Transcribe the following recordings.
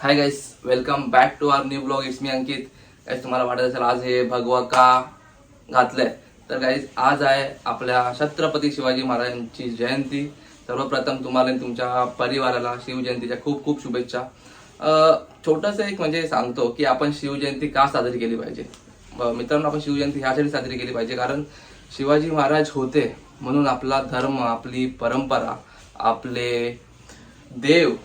High guys, welcome back to our new blog. It's me Ankit. Guys, तुम्हाला वाटत असेल आज हे भगवा का घातलंय, तर गाइस आज आहे आपल्या छत्रपती शिवाजी महाराजांची जयंती. सर्वप्रथम तुम्हाला आणि तुमच्या परिवाराला शिवजयंतीच्या खूप खूप शुभेच्छा. छोटंसं एक म्हणजे सांगतो की आपण शिवजयंती का साजरी केली पाहिजे. मित्रांनो, आपण शिवजयंती ह्यासाठी साजरी केली पाहिजे कारण शिवाजी महाराज होते म्हणून आपला धर्म, आपली परंपरा, आपले देव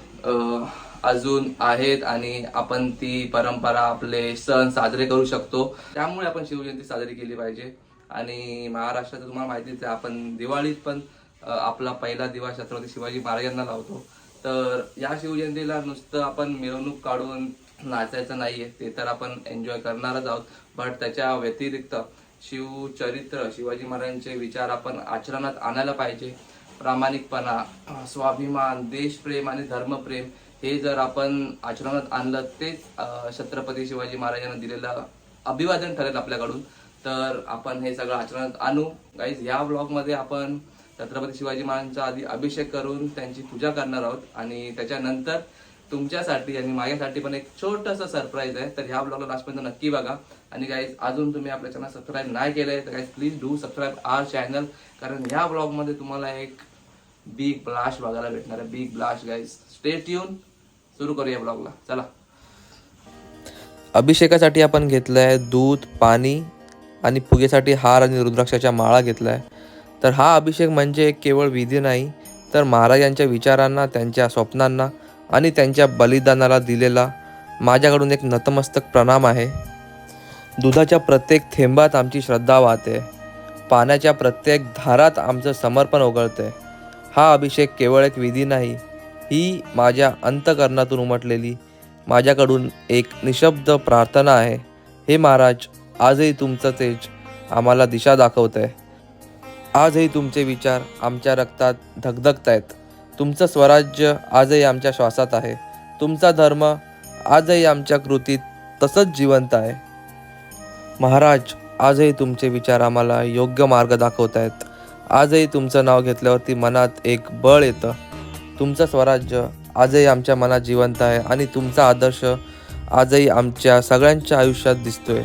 अजून आहेत आणि आपण ती परंपरा, आपले सण साजरे करू शकतो. त्यामुळे आपण शिवजयंती साजरी केली पाहिजे. आणि महाराष्ट्रात तुम्हाला माहितीच आहे, आपण दिवाळीत पण आपला पहिला दिवा छत्रपती शिवाजी महाराजांना लावतो. तर या शिवजयंतीला नुसतं आपण मिरवणूक काढून नाचायचं नाहीये, ते तर आपण एन्जॉय करणारच आहोत. बट त्याच्या व्यतिरिक्त शिवचरित्र, शिवाजी महाराजांचे विचार आपण आचरणात आणायला पाहिजे. प्रामाणिकपणा, स्वाभिमान, देशप्रेम आणि धर्मप्रेम हे जर आपण आचरणात आणलं, तेच छत्रपती शिवाजी महाराजांना दिलेलं अभिवादन ठरेल आपल्याकडून. तर आपण हे सगळं आचरणात आणू. गाईज, या ब्लॉगमध्ये आपण छत्रपती शिवाजी महाराजांचा आधी अभिषेक करून त्यांची पूजा करणार आहोत आणि त्याच्यानंतर तुमच्यासाठी आणि माझ्यासाठी पण एक छोटंसं सरप्राईज आहे. तर ह्या ब्लॉगला लास्टपर्यंत नक्की बघा. आणि गाईज, अजून तुम्ही आपल्या चॅनल सबस्क्राईब नाही केलंय तर guys please do subscribe our channel, कारण ह्या ब्लॉगमध्ये तुम्हाला एक बिग ब्लास्ट बघायला भेटणार आहे. Big blast guys, stay tune. सुरू करूया ब्लॉगला, चला. अभिषेकासाठी आपण घेतलंय दूध, पाणी आणि पूजेसाठी हार आणि रुद्राक्षाच्या माळा घेतलाय. तर हा अभिषेक म्हणजे केवळ विधी नाही, तर महाराजांच्या विचारांना, त्यांच्या स्वप्नांना आणि त्यांच्या बलिदानाला दिलेला माझ्याकडून एक नतमस्तक प्रणाम आहे. दुधाच्या प्रत्येक थेंबात आमची श्रद्धा वाहते, पाण्याच्या प्रत्येक धारात आमचं समर्पण ओघळते. हा अभिषेक केवळ एक विधी नाही, ही माझ्या अंतःकरणातून उमटलेली माझ्याकडून एक निशब्द प्रार्थना आहे. हे महाराज, आजही तुमचं तेज आम्हाला दिशा दाखवत आहे. आजही तुमचे विचार आमच्या रक्तात धगधगत आहेत. तुमचं स्वराज्य आजही आमच्या श्वासात आहे. तुमचा धर्म आजही आमच्या कृतीत तसंच जिवंत आहे. महाराज, आजही तुमचे विचार आम्हाला योग्य मार्ग दाखवत आहेत. आजही तुमचं नाव घेतल्यावरती मनात एक बळ येतं. तुमचं स्वराज्य आजही आमच्या मनात जिवंत आहे आणि तुमचा आदर्श आजही आमच्या सगळ्यांच्या आयुष्यात दिसतोय.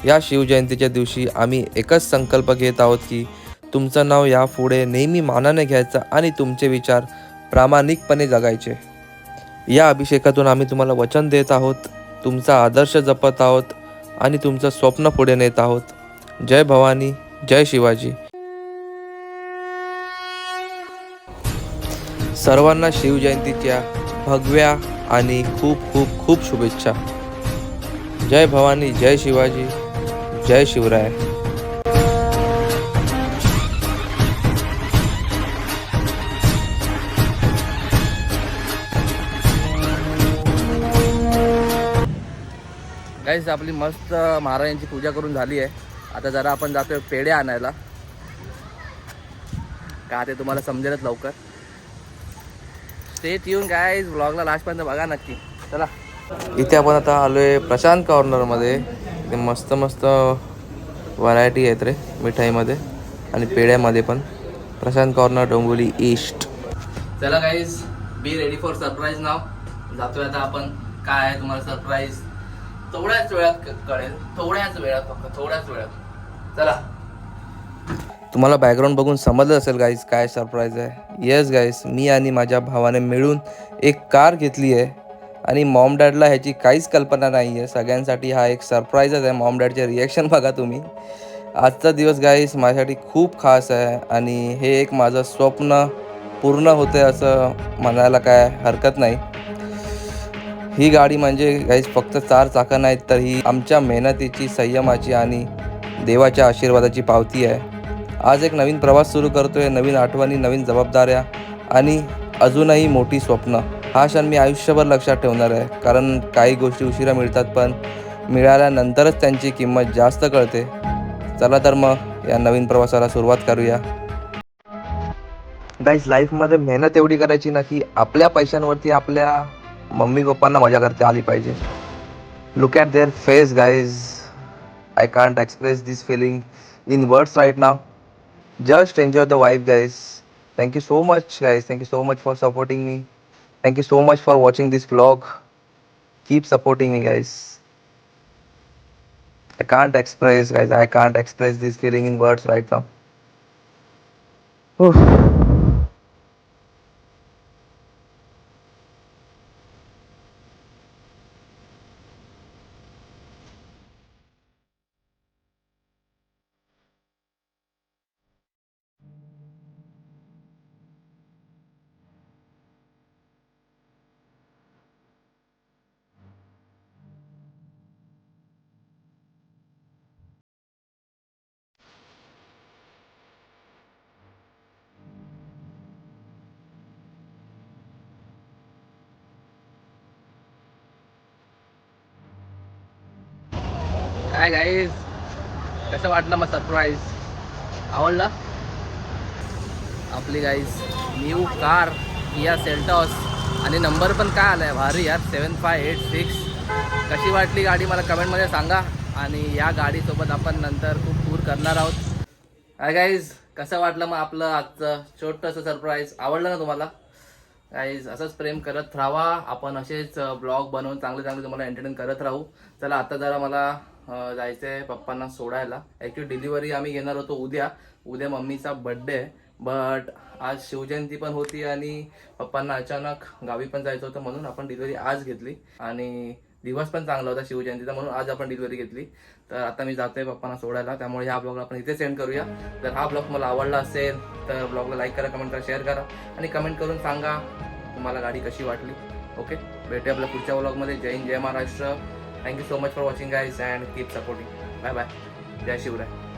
या शिवजयंतीच्या दिवशी आम्ही एकच संकल्प घेत आहोत की तुमचं नाव यापुढे नेहमी मानाने घ्यायचं आणि तुमचे विचार प्रामाणिकपणे जगायचे. या अभिषेकातून आम्ही तुम्हाला वचन देत आहोत, तुमचा आदर्श जपत आहोत आणि तुमचं स्वप्न पुढे नेत आहोत. जय भवानी, जय शिवाजी. सर्वांना शिवजयंतीच्या भगव्या आणि खूप खूप खूप शुभेच्छा. जय भवानी, जय शिवाजी, जय शिवराय. गाईज, आपली मस्त महाराजांची पूजा करून झाली आहे. आता जरा आपण जातोय पेढे आणायला, का ते तुम्हाला समजेलच लवकर. स्टे ट्यून गाईज, व्लॉगला लास्टपर्यंत बघा नक्की. चला, इथे आपण आता आलोय प्रशांत कॉर्नरमध्ये. इथे मस्त मस्त व्हरायटी आहेत रे मिठाईमध्ये आणि पेढ्यामध्ये पण. Prashant corner, Dombivli east. चला guys, be ready for surprise now. जातोय आता आपण. काय आहे तुम्हाला सरप्राईज थोड्याच वेळात कळेल. फक्त थोड्याच वेळात. चला. तुम्हाला बॅकग्राऊंड बघून समजलं असेल गाईज काय सरप्राईज आहे. येस गाईज, मी आणि माझ्या भावाने मिळून एक कार घेतली आहे आणि मॉम डॅडला ह्याची काहीच कल्पना नाही आहे. सगळ्यांसाठी हा एक सरप्राईजच आहे. मॉम डॅडचे रिॲक्शन बघा तुम्ही. आजचा दिवस गाईज माझ्यासाठी खूप खास आहे आणि हे एक माझं स्वप्न पूर्ण होते असं म्हणायला काय हरकत नाही. ही गाडी म्हणजे गाईज फक्त 4 चाकं नाहीत, तर ही आमच्या मेहनतीची, संयमाची आणि देवाच्या आशीर्वादाची पावती आहे. आज एक नवीन प्रवास सुरू करतोय, नवीन आठवणी, नवीन जबाबदाऱ्या आणि अजूनही मोठी स्वप्न. हा क्षण मी आयुष्यभर लक्षात ठेवणार आहे, कारण काही गोष्टी उशिरा मिळतात, पण मिळाल्यानंतरच त्यांची किंमत जास्त कळते. चला तर मग या नवीन प्रवासाला सुरुवात करूया. गाईज, लाईफमध्ये मेहनत एवढी करायची ना की आपल्या पैशांवरती आपल्या मम्मी पप्पांना मजा करता आली पाहिजे. Look at their face guys. I can't express this feeling in words right now. Just enjoy the vibe, guys. Thank you so much, guys. Thank you so much for supporting me. Thank you so much for watching this vlog. keep supporting me, guys. I can't express, guys. I can't express this feeling in words right now. Whew. काय guys, कसं वाटलं मग surprise? आवडला? आपली guys new car Kia Seltos आणि number पण काय आलाय भारी यार, 7586. कशी वाटली गाडी मला कमेंटमध्ये सांगा. आणि या गाडीसोबत आपण नंतर खूप टूर करणार आहोत. हाय गाईज, कसं वाटलं मग आपलं आजचं छोटंसं सरप्राईज? आवडलं ना तुम्हाला? गाईज असंच प्रेम करत राहा. आपण असेच ब्लॉग बनवून चांगले चांगले तुम्हाला एंटरटेन करत राहू. चला आता जरा मला जायचं आहे पप्पांना सोडायला. ॲक्च्युली डिलिव्हरी आम्ही घेणार होतो उद्या मम्मीचा बड्डे आहे. बट आज शिवजयंती पण होती आणि पप्पांना अचानक गावी पण जायचं होतं, म्हणून आपण डिलिव्हरी आज घेतली. आणि दिवस पण चांगला होता शिवजयंतीचा, म्हणून आज आपण डिलिव्हरी घेतली. तर आता मी जातोय पप्पांना सोडायला, त्यामुळे ह्या ब्लॉगला आपण इथे सेंड करूया. जर हा ब्लॉग मला आवडला असेल तर ब्लॉगला लाईक करा, कमेंट करा, शेअर करा आणि कमेंट करून सांगा तुम्हाला गाडी कशी वाटली. ओके, भेटूया आपल्या पुढच्या ब्लॉगमध्ये. Jai Hind, Jai Maharashtra. Thank you so much for watching guys and keep supporting. Bye bye. Jai Shivray.